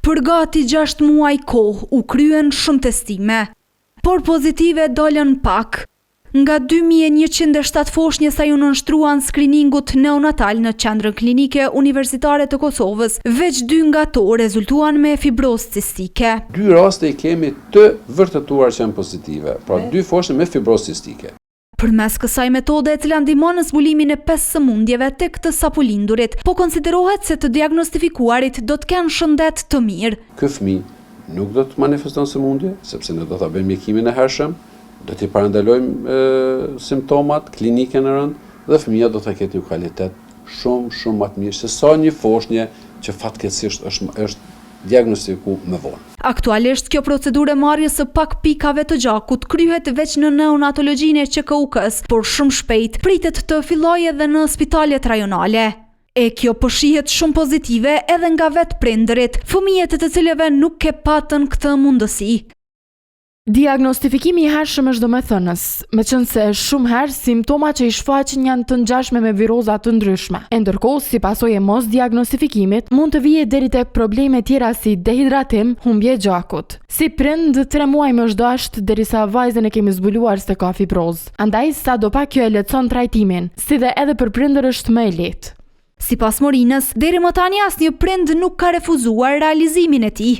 Për gati 6 muaj kohë u kryen shumë testime, por pozitive dolën pak. Nga 2107 foshnjë sa ju nënshtruan skriningut neonatal në qendrën klinike universitare të Kosovës, veç 2 nga to rezultuan me fibrozë cistike. 2 raste i kemi të vërtetuar që janë pozitive, pra 2 foshnjë me fibrozë cistike. Përmes kësaj metode e cila ndihmon në zbulimin e 5 sëmundjeve tek të sapolindurit, po konsiderohet se të diagnostifikuarit do të kenë shëndet të mirë. Ky fëmijë nuk do të manifeston sëmundje, sepse ne do ta bëjmë mjekimin e hershëm, do t'i parandalojmë simptomat klinike në rënd dhe fëmija do të ketë një kvalitet shumë më të mirë se sa një foshnjë që fatkeqësisht është diagnostiku më vonë. Aktualisht kjo procedurë e marrjes së pak pikave të gjakut kryhet veç në neonatologjinë e QKUK-s, por shumë shpejt pritet të fillojë edhe në spitalet rajonale. E kjo po shihet shumë pozitive edhe nga vetë prindërit, fëmijët të cilëve nuk e patën këtë mundësi. Diagnostifikimi i hershëm është domethënës, meqense shumë herë simptomat që i shfaqen janë të ngjashme me viroza të ndryshme. Ndërkohë, si pasojë e mos diagnostifikimit, mund të vijë deri tek probleme tjera si dehidratim, humbje gjakut. Si prind 3 muaj më zhdasht derisa vajzën e kemi zbuluar se ka fibrozë. Andaj sadopak kjo e lehtëson trajtimin, si dhe edhe për prindër është më e lehtë. Sipas Morinës, deri më tani asnjë prind nuk ka refuzuar realizimin e tij.